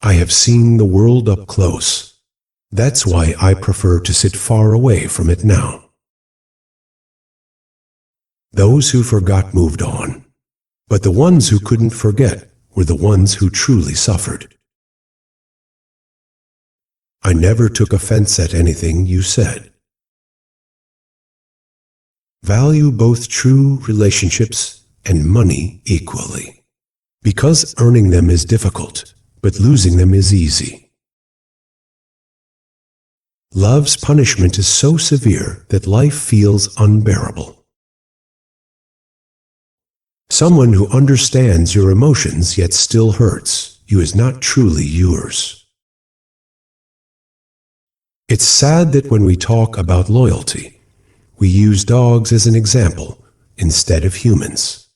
I have seen the world up close. That's why I prefer to sit far away from it now. Those who forgot moved on, but the ones who couldn't forget were the ones who truly suffered. I never took offense at anything you said. Value both true relationships and money equally, because earning them is difficult, but losing them is easy. Love's punishment is so severe that life feels unbearable. Someone who understands your emotions yet still hurts you is not truly yours. It's sad that when we talk about loyalty, we use dogs as an example instead of humans.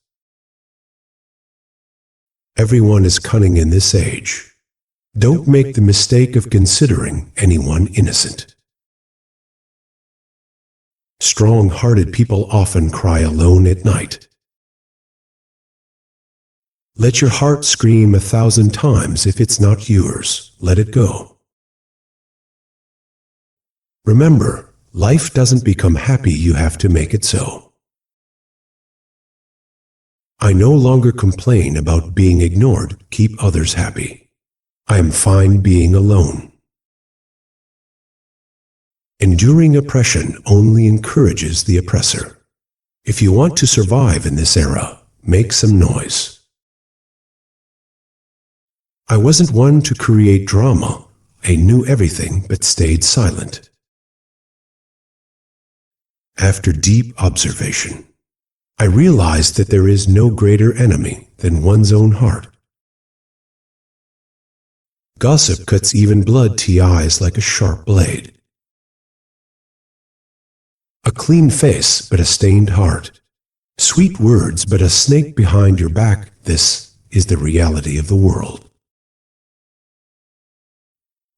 Everyone is cunning in this age. Don't make the mistake of considering anyone innocent. Strong-hearted people often cry alone at night. Let your heart scream 1,000 times if it's not yours. Let it go. Remember, life doesn't become happy, you have to make it so. I no longer complain about being ignored, keep others happy. I am fine being alone. Enduring oppression only encourages the oppressor. If you want to survive in this era, make some noise. I wasn't one to create drama. I knew everything but stayed silent. After deep observation, I realized that there is no greater enemy than one's own heart. Gossip cuts even blood to eyes like a sharp blade. A clean face but a stained heart. Sweet words but a snake behind your back. This is the reality of the world.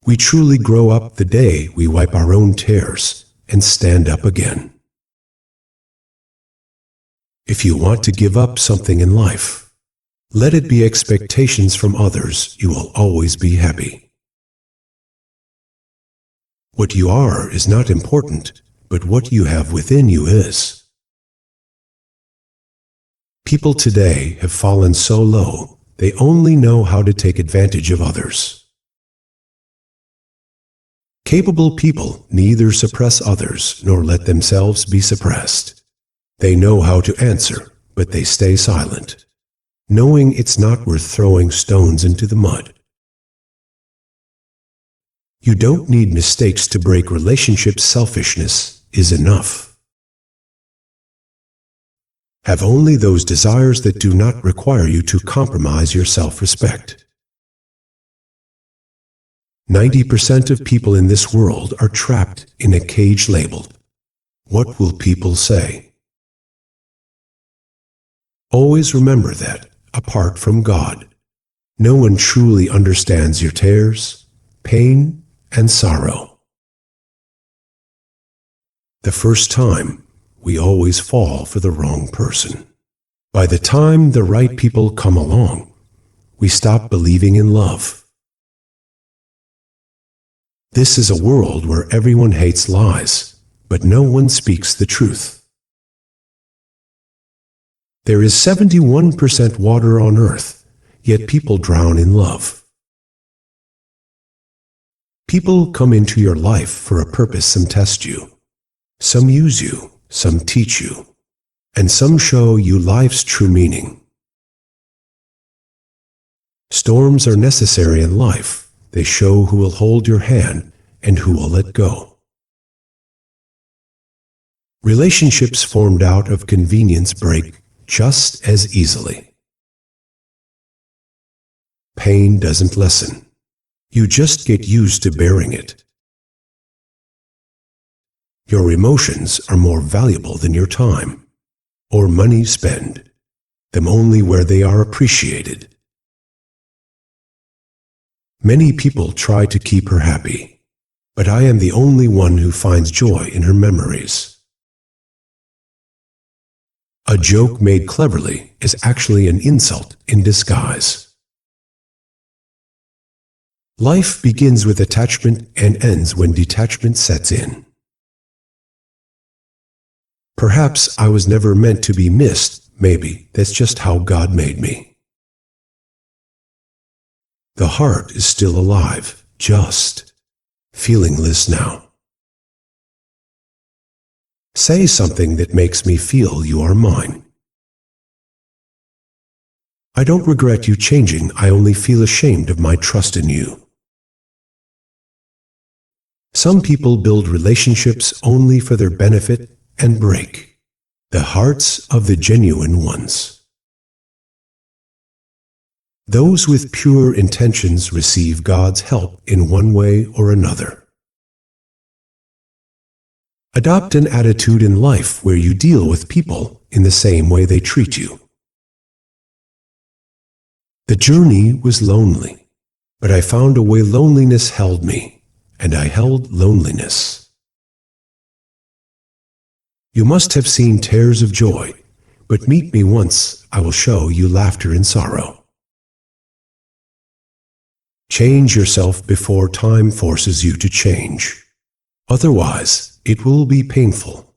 We truly grow up the day we wipe our own tears and stand up again. If you want to give up something in life, let it be expectations from others. You will always be happy. What you are is not important, but what you have within you is. People today have fallen so low, they only know how to take advantage of others. Capable people neither suppress others nor let themselves be suppressed. They know how to answer, but they stay silent, knowing it's not worth throwing stones into the mud. You don't need mistakes to break relationships. Selfishness is enough. Have only those desires that do not require you to compromise your self-respect. 90% of people in this world are trapped in a cage labeled, "What will people say?" Always remember that, apart from God, no one truly understands your tears, pain, and sorrow. The first time, we always fall for the wrong person. By the time the right people come along, we stop believing in love. This is a world where everyone hates lies, but no one speaks the truth. There is 71% water on earth, yet people drown in love. People come into your life for a purpose. Some test you, some use you, some teach you, and some show you life's true meaning. Storms are necessary in life. They show who will hold your hand and who will let go. Relationships formed out of convenience break just as easily. Pain doesn't lessen. You just get used to bearing it. Your emotions are more valuable than your time or money. Spend them only where they are appreciated. Many people try to keep her happy, but I am the only one who finds joy in her memories. A joke made cleverly is actually an insult in disguise. Life begins with attachment and ends when detachment sets in. Perhaps I was never meant to be missed. Maybe that's just how God made me. The heart is still alive, just feelingless now. Say something that makes me feel you are mine. I don't regret you changing, I only feel ashamed of my trust in you. Some people build relationships only for their benefit and break the hearts of the genuine ones. Those with pure intentions receive God's help in one way or another. Adopt an attitude in life where you deal with people in the same way they treat you. The journey was lonely, but I found a way loneliness held me, and I held loneliness. You must have seen tears of joy, but meet me once, I will show you laughter in sorrow. Change yourself before time forces you to change. Otherwise, it will be painful.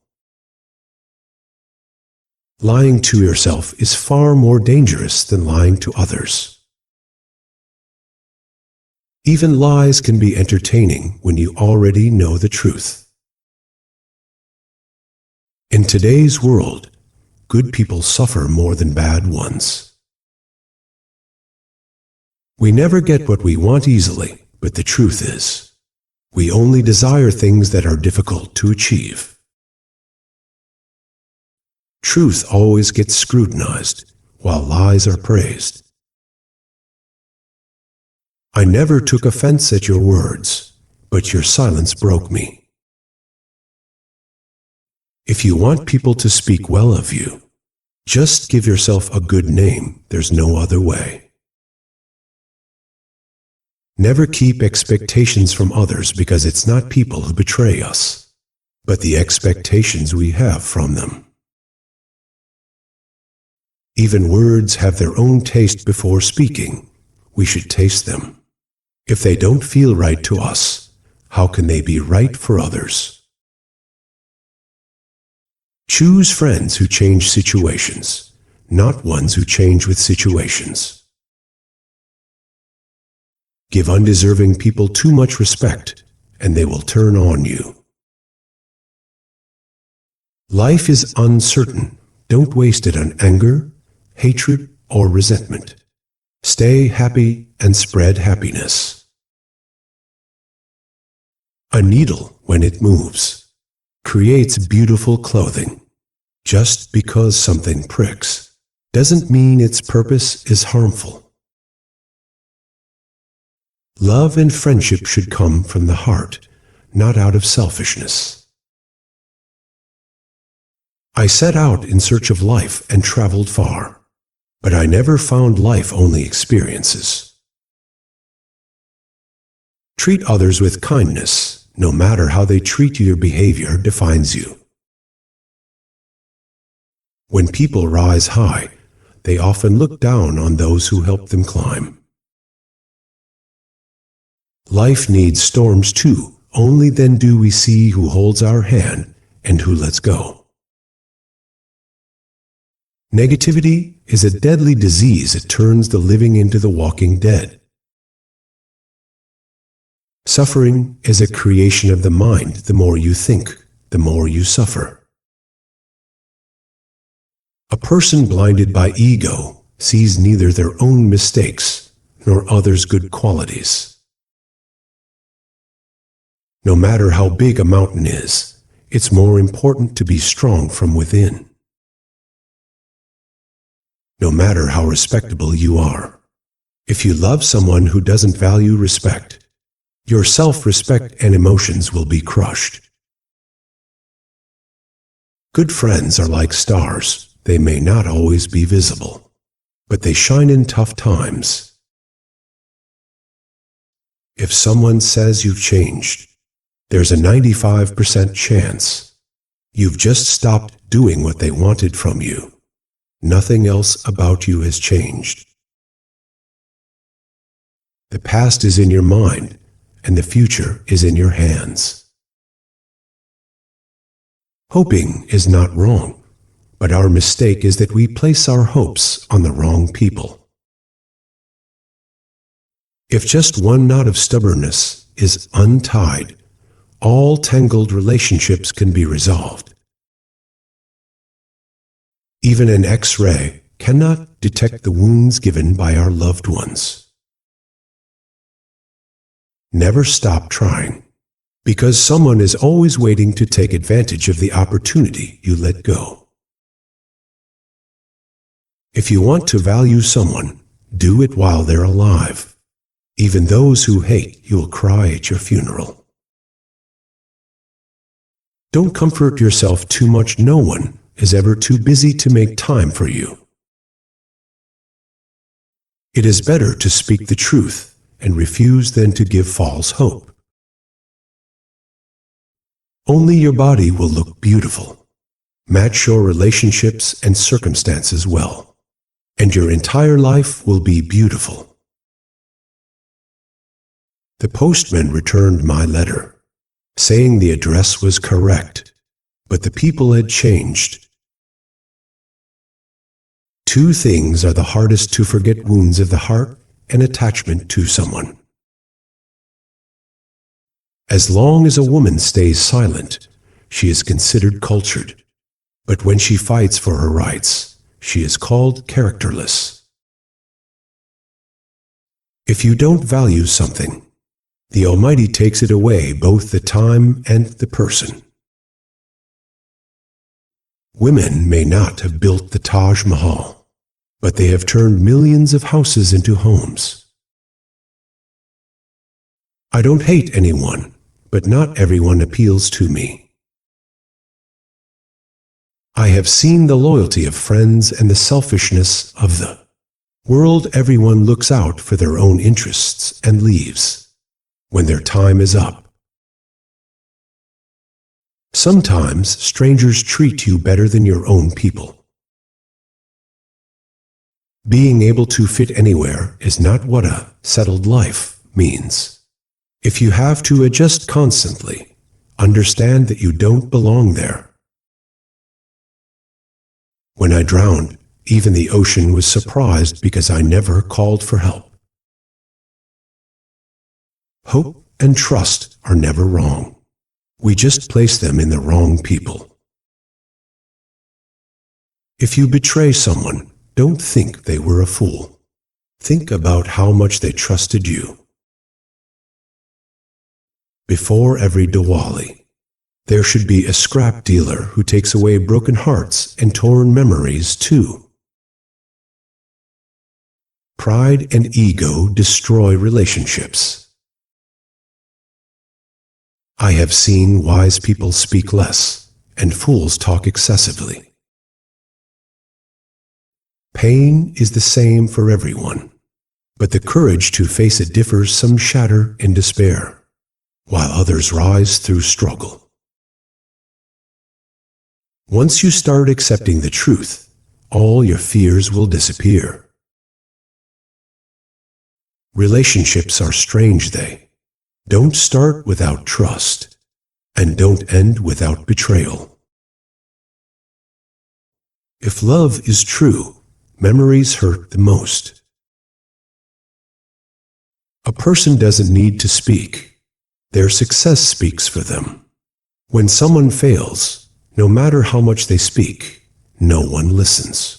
Lying to yourself is far more dangerous than lying to others. Even lies can be entertaining when you already know the truth. In today's world, good people suffer more than bad ones. We never get what we want easily, but the truth is, we only desire things that are difficult to achieve. Truth always gets scrutinized, while lies are praised. I never took offense at your words, but your silence broke me. If you want people to speak well of you, just give yourself a good name, there's no other way. Never keep expectations from others because it's not people who betray us, but the expectations we have from them. Even words have their own taste before speaking. We should taste them. If they don't feel right to us, how can they be right for others? Choose friends who change situations, not ones who change with situations. Give undeserving people too much respect, and they will turn on you. Life is uncertain. Don't waste it on anger, hatred, or resentment. Stay happy and spread happiness. A needle, when it moves, creates beautiful clothing. Just because something pricks doesn't mean its purpose is harmful. Love and friendship should come from the heart, not out of selfishness. I set out in search of life and traveled far, but I never found life only experiences. Treat others with kindness, no matter how they treat you. Your behavior defines you. When people rise high, they often look down on those who help them climb. Life needs storms too. Only then do we see who holds our hand and who lets go. Negativity is a deadly disease. It turns the living into the walking dead. Suffering is a creation of the mind. The more you think, the more you suffer. A person blinded by ego sees neither their own mistakes nor others' good qualities. No matter how big a mountain is, it's more important to be strong from within. No matter how respectable you are, if you love someone who doesn't value respect, your self-respect and emotions will be crushed. Good friends are like stars. They may not always be visible, but they shine in tough times. If someone says you've changed, there's a 95% chance you've just stopped doing what they wanted from you. Nothing else about you has changed. The past is in your mind, and the future is in your hands. Hoping is not wrong, but our mistake is that we place our hopes on the wrong people. If just one knot of stubbornness is untied, all tangled relationships can be resolved. Even an X-ray cannot detect the wounds given by our loved ones. Never stop trying, because someone is always waiting to take advantage of the opportunity you let go. If you want to value someone, do it while they're alive. Even those who hate you will cry at your funeral. Don't comfort yourself too much. No one is ever too busy to make time for you. It is better to speak the truth and refuse than to give false hope. Only your body will look beautiful. Match your relationships and circumstances well, and your entire life will be beautiful. The postman returned my letter, saying the address was correct, but the people had changed. Two things are the hardest to forget: wounds of the heart and attachment to someone. As long as a woman stays silent, she is considered cultured, but when she fights for her rights, she is called characterless. If you don't value something, the Almighty takes it away, both the time and the person. Women may not have built the Taj Mahal, but they have turned millions of houses into homes. I don't hate anyone, but not everyone appeals to me. I have seen the loyalty of friends and the selfishness of the world. Everyone looks out for their own interests and leaves when their time is up. Sometimes strangers treat you better than your own people. Being able to fit anywhere is not what a settled life means. If you have to adjust constantly, understand that you don't belong there. When I drowned, even the ocean was surprised because I never called for help. Hope and trust are never wrong. We just place them in the wrong people. If you betray someone, don't think they were a fool. Think about how much they trusted you. Before every Diwali, there should be a scrap dealer who takes away broken hearts and torn memories too. Pride and ego destroy relationships. I have seen wise people speak less, and fools talk excessively. Pain is the same for everyone, but the courage to face it differs. Some shatter in despair, while others rise through struggle. Once you start accepting the truth, all your fears will disappear. Relationships are strange. They don't start without trust, and don't end without betrayal. If love is true, memories hurt the most. A person doesn't need to speak. Their success speaks for them. When someone fails, no matter how much they speak, no one listens.